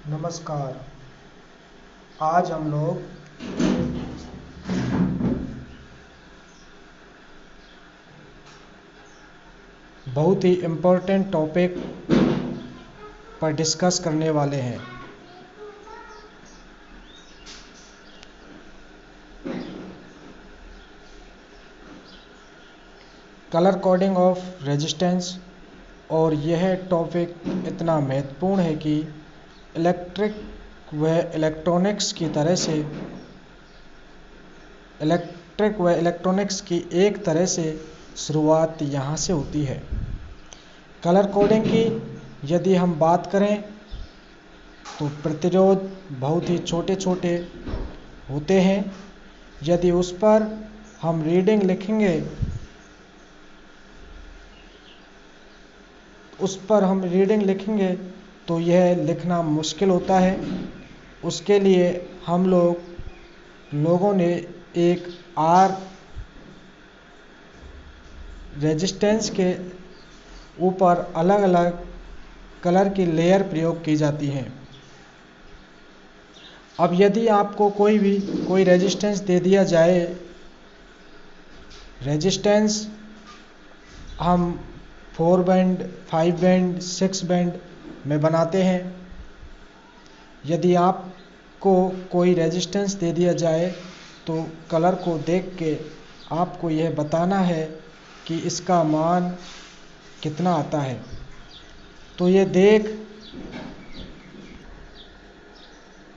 नमस्कार। आज हम लोग बहुत ही इम्पोर्टेंट टॉपिक पर डिस्कस करने वाले हैं। Colour coding of resistance. और यह टॉपिक इतना महत्वपूर्ण है कि इलेक्ट्रिक व इलेक्ट्रॉनिक्स की एक तरह से शुरुआत यहाँ से होती है। कलर कोडिंग की यदि हम बात करें तो प्रतिरोध बहुत ही छोटे छोटे होते हैं। यदि उस पर हम रीडिंग लिखेंगे तो यह लिखना मुश्किल होता है। उसके लिए हम लोगों ने एक आर रेजिस्टेंस के ऊपर अलग अलग कलर की लेयर प्रयोग की जाती हैं। अब यदि आपको कोई रेजिस्टेंस दे दिया जाए, रेजिस्टेंस हम 4 बैंड, 5 बैंड, 6 बैंड में बनाते हैं। यदि आपको कोई रेजिस्टेंस दे दिया जाए तो कलर को देख के आपको यह बताना है कि इसका मान कितना आता है।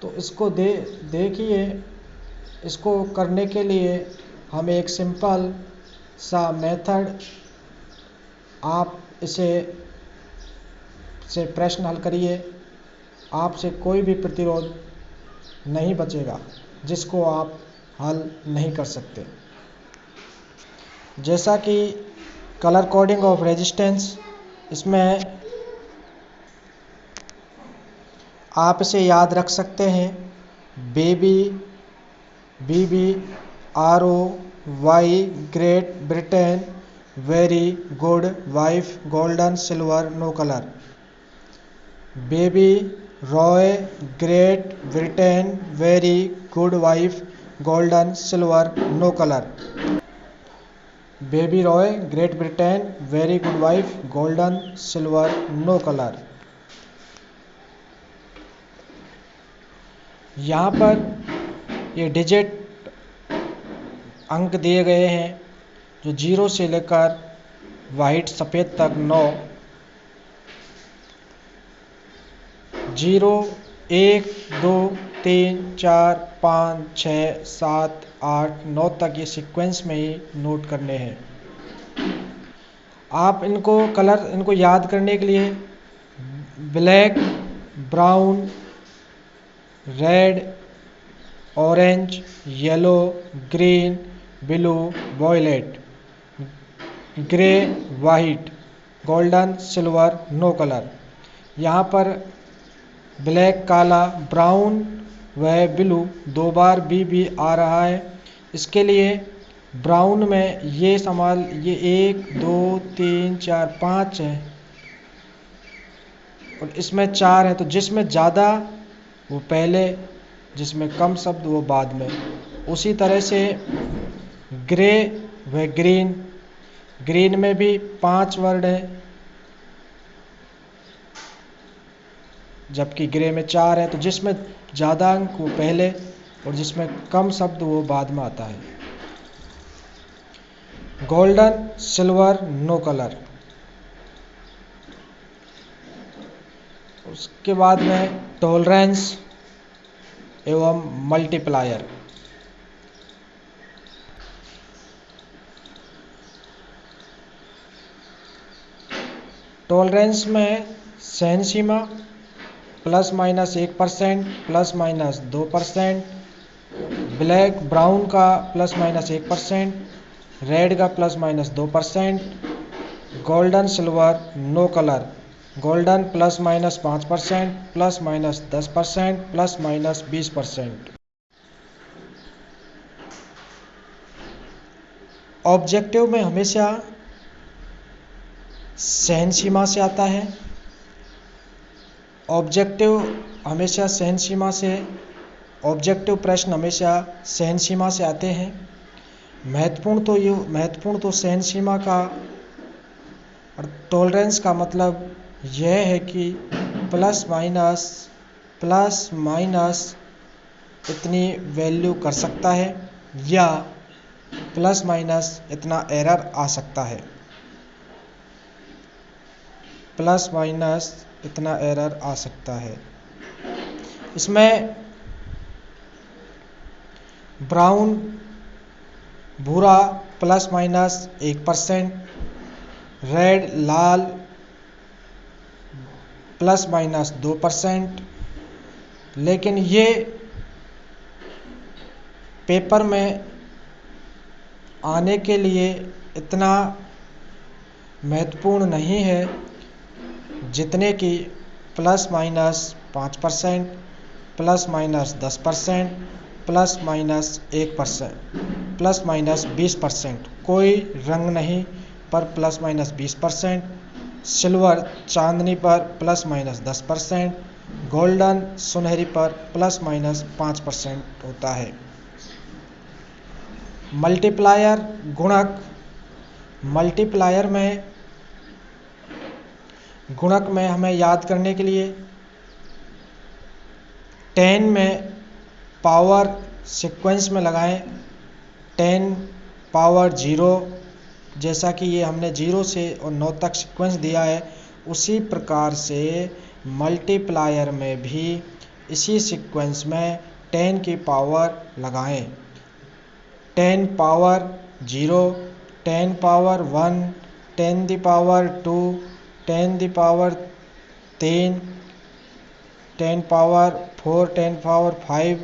तो इसको देखिए। इसको करने के लिए हम एक सिंपल सा मेथड, आप से प्रश्न हल करिए। आपसे कोई भी प्रतिरोध नहीं बचेगा जिसको आप हल नहीं कर सकते। जैसा कि कलर कोडिंग ऑफ रेजिस्टेंस, इसमें आप इसे याद रख सकते हैं। BB, RO, Y, Great Britain, very good wife, golden silver, no colour. Baby, Roy, Great Britain, very good wife, golden silver, no colour. Baby Roy, Great Britain, very good wife, golden silver, no colour. यहाँ पर ये digit अंक दिए गए हैं जो 0 से लेकर वाइट सफ़ेद तक 9, 0, 1, 2, 3, 4, 5, 6, 7, 8, 9 तक ये सीक्वेंस में ही नोट करने हैं। आप इनको याद करने के लिए black, brown, red, orange, yellow, green, blue, violet, grey, white, golden, silver, no colour. यहाँ पर ब्लैक, काला, ब्राउन व ब्लू 2 बार भी आ रहा है। इसके लिए ब्राउन में ये 1, 2, 3, 4, 5 है और इसमें 4 है। तो जिसमें ज़्यादा वो पहले, जिसमें कम शब्द वो बाद में। उसी तरह से ग्रे व ग्रीन में भी 5 वर्ड है, जबकि ग्रे में 4 है। तो जिसमें ज़्यादा अंक वो पहले और जिसमें कम शब्द वो बाद में आता है। Golden, silver, no colour. उसके बाद में टॉलरेंस एवं मल्टीप्लायर। टॉलरेंस में सहन सीमा ±1%, ±2%, ब्लैक ब्राउन का ±1%, रेड का ±2%, golden silver no colour, golden ±5%, ±10%, ±20%। Objective में हमेशा सहन सीमा से आता है। ऑब्जेक्टिव हमेशा सहन सीमा से ऑब्जेक्टिव प्रश्न हमेशा सहन सीमा से आते हैं। महत्वपूर्ण तो सहन सीमा का और टॉलरेंस का मतलब यह है कि प्लस माइनस इतनी वैल्यू कर सकता है या प्लस माइनस इतना एरर आ सकता है, प्लस माइनस इतना एरर आ सकता है। इसमें ब्राउन भूरा प्लस माइनस 1%, रेड लाल प्लस माइनस 2%, लेकिन ये पेपर में आने के लिए इतना महत्वपूर्ण नहीं है जितने कि plus minus 5%, plus minus 10%, plus minus 1%, plus minus 20%। कोई रंग नहीं पर प्लस माइनस 20%, सिल्वर चांदनी पर प्लस माइनस 10%, गोल्डन सुनहरी पर प्लस माइनस 5% होता है। मल्टीप्लायर गुणक, मल्टीप्लायर में गुणक में हमें याद करने के लिए 10 में पावर सीक्वेंस में लगाएं, 10 पावर 0, जैसा कि ये हमने 0 से और 9 तक सीक्वेंस दिया है, उसी प्रकार से मल्टीप्लायर में भी इसी सीक्वेंस में 10 की पावर लगाएं। 10 power 0, 10 power 1, 10 the power 2, 10 the power 3, 10 power 4, 10 power 5,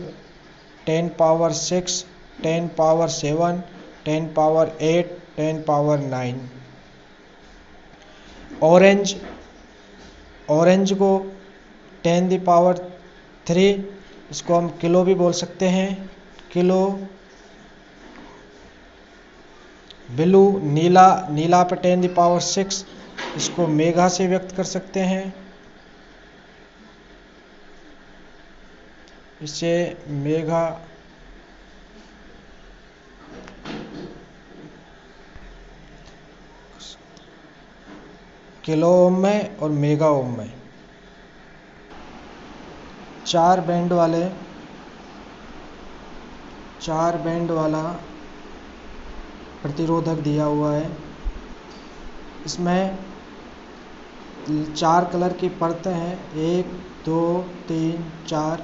10 power 6, 10 power 7, 10 power 8, 10 power 9। Orange को 10 दी पावर 3, इसको हम किलो भी बोल सकते हैं, किलो। ब्लू नीला पर 10 दी पावर 6, इसको मेगा से व्यक्त कर सकते हैं, इसे मेगा। किलो ओम में और मेगा ओम में 4 बैंड वाला प्रतिरोधक दिया हुआ है। इसमें 4 कलर की परतें हैं, 1 2 3 4।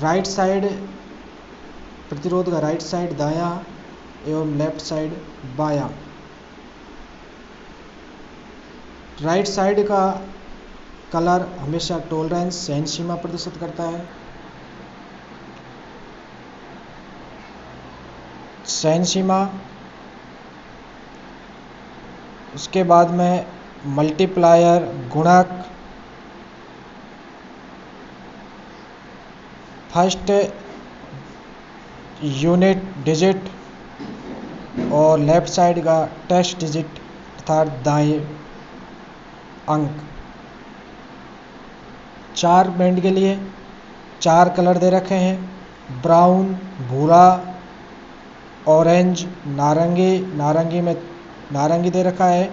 राइट साइड प्रतिरोध का राइट साइड दायां एवं लेफ्ट साइड बायां। राइट साइड का कलर हमेशा टॉलरेंस सहन सीमा प्रदर्शित करता है। सहन सीमा, उसके बाद में मल्टीप्लायर गुणक, फर्स्ट यूनिट डिजिट और लेफ्ट साइड का टेस्ट डिजिट अर्थात दाएं अंक। 4 बैंड के लिए 4 कलर दे रखे हैं, ब्राउन भूरा, ऑरेंज नारंगी में नारंगी दे रखा है,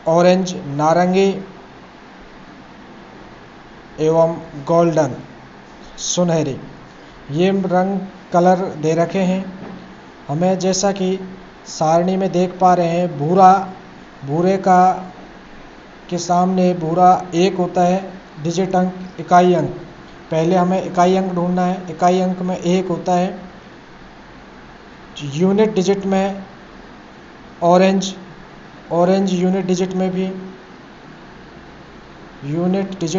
ऑरेंज नारंगी एवं गोल्डन सुनहरी, ये रंग कलर दे रखे हैं हमें। जैसा कि सारणी में देख पा रहे हैं, भूरे का के सामने भूरा 1 होता है, डिजिट अंक इकाई अंक। पहले हमें इकाई अंक ढूंढना है, इकाई अंक में 1 होता है। यूनिट डिजिट में ऑरेंज यूनिट डिजिट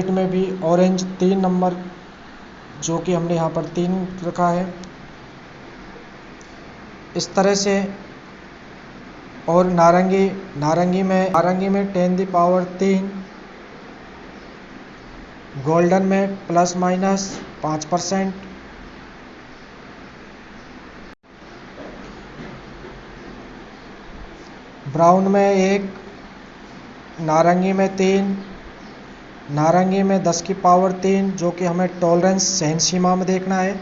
में भी ऑरेंज 3 नंबर, जो कि हमने यहाँ पर 3 रखा है। इस तरह से, और नारंगी में 10 दी पावर 3, गोल्डन में प्लस माइनस 5%, ब्राउन में 1, नारंगी में 3, नारंगी में 10 की पावर 3, जो कि हमें टॉलरेंस सहन सीमा में देखना है।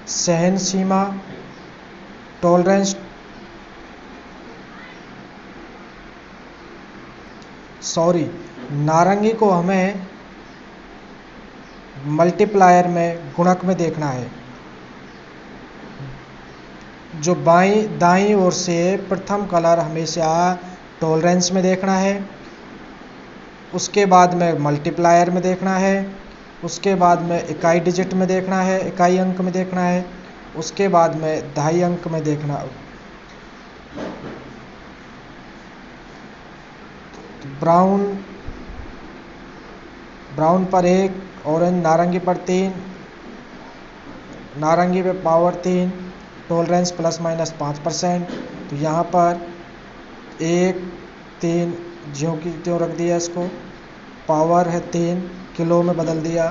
सहन सीमा टॉलरेंस नारंगी को हमें मल्टीप्लायर में, गुणक में देखना है। जो दाईं ओर से प्रथम कलर हमेशा टॉलरेंस में देखना है, उसके बाद में मल्टीप्लायर में देखना है, उसके बाद में इकाई डिजिट में देखना है, इकाई अंक में देखना है, उसके बाद में दहाई अंक में देखना। ब्राउन पर 1, ऑरेंज नारंगी पर 3, नारंगी पे पावर 3, टॉलरेंस प्लस माइनस 5%। तो यहाँ पर 1, 3 ज्यों की त्यों रख दिया, इसको पावर है 3, किलो में बदल दिया,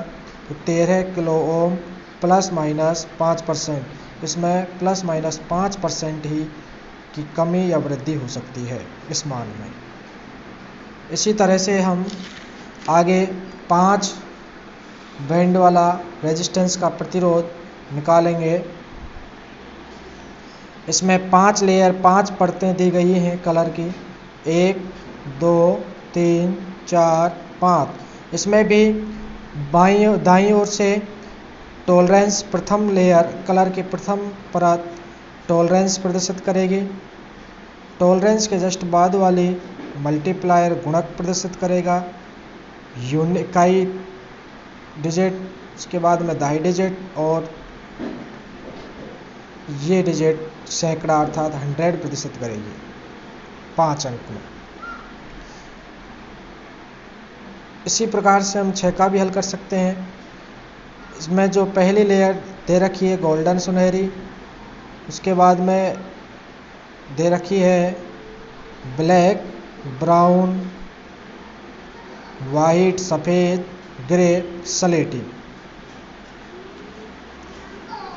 तो 13 किलो ओम प्लस माइनस 5%। इसमें प्लस माइनस 5% ही की कमी या वृद्धि हो सकती है इस मान में। इसी तरह से हम आगे 5 बैंड वाला रेजिस्टेंस का प्रतिरोध निकालेंगे। इसमें 5 लेयर, 5 परतें दी गई हैं कलर की, 1, 2, 3, 4, 5। इसमें भी दाईं ओर से टॉलरेंस, प्रथम लेयर कलर की प्रथम परत टॉलरेंस प्रदर्शित करेगी। टॉलरेंस के जस्ट बाद वाली मल्टीप्लायर गुणक प्रदर्शित करेगा, इकाई डिजिट, उसके बाद में दहाई डिजिट, और ये डिजिट सैकड़ा अर्थात 100 प्रदर्शित करेगी 5 अंक में। इसी प्रकार से हम 6 का भी हल कर सकते हैं। इसमें जो पहली लेयर दे रखी है गोल्डन सुनहरी, उसके बाद में दे रखी है ब्लैक, ब्राउन, वाइट, सफ़ेद, ग्रे, सलेटी।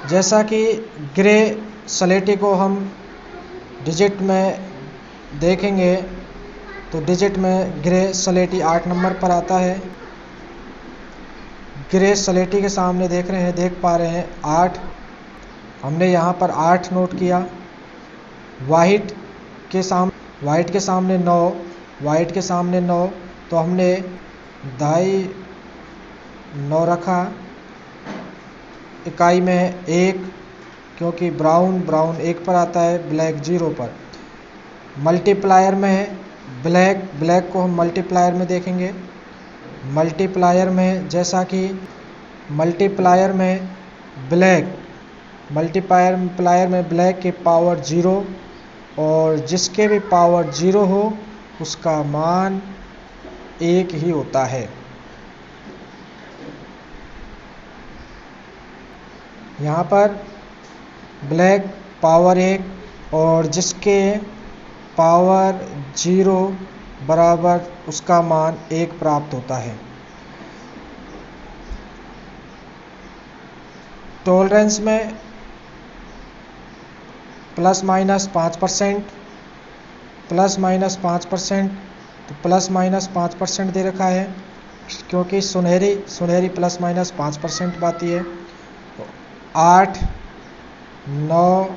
जैसा कि ग्रे सलेटी को हम डिजिट में देखेंगे, तो डिजिट में ग्रे सलेटी 8 नंबर पर आता है। ग्रे सलेटी के सामने देख पा रहे हैं 8, हमने यहाँ पर 8 नोट किया। वाइट के सामने 9, वाइट के सामने 9, तो हमने दाई 9 रखा। इकाई में 1, क्योंकि ब्राउन 1 पर आता है, ब्लैक 0 पर। मल्टीप्लायर में ब्लैक को हम मल्टीप्लायर में देखेंगे। मल्टीप्लायर में जैसा कि मल्टीप्लायर में ब्लैक की पावर 0, और जिसके भी पावर 0 हो उसका मान 1 ही होता है। यहाँ पर ब्लैक पावर 1 और जिसके पावर 0 बराबर उसका मान 1 प्राप्त होता है। टॉलरेंस में प्लस माइनस 5%, तो प्लस माइनस 5% दे रखा है, क्योंकि सुनहरी प्लस माइनस 5% पाती है। 8, 9,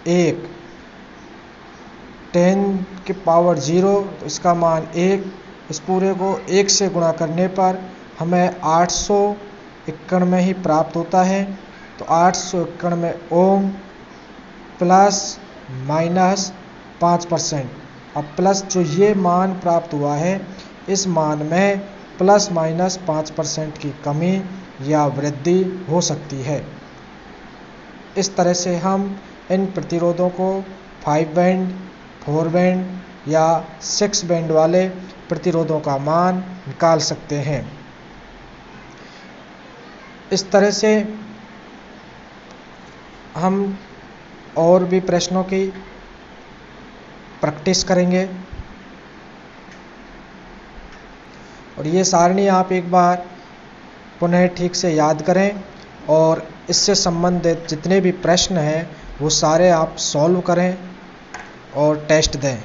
1, 10 की पावर 0, तो इसका मान 1। इस पूरे को 1 से गुणा करने पर हमें 891 ही प्राप्त होता है। तो 891 ओम प्लस माइनस 5%। अब प्लस जो ये मान प्राप्त हुआ है, इस मान में प्लस माइनस 5% की कमी या वृद्धि हो सकती है। इस तरह से हम इन प्रतिरोधों को 5 बैंड, 4 बैंड या 6 बैंड वाले प्रतिरोधों का मान निकाल सकते हैं। इस तरह से हम और भी प्रश्नों की प्रैक्टिस करेंगे, और ये सारणी आप एक बार पुनः ठीक से याद करें, और इससे संबंधित जितने भी प्रश्न हैं वो सारे आप सॉल्व करें और टेस्ट दें।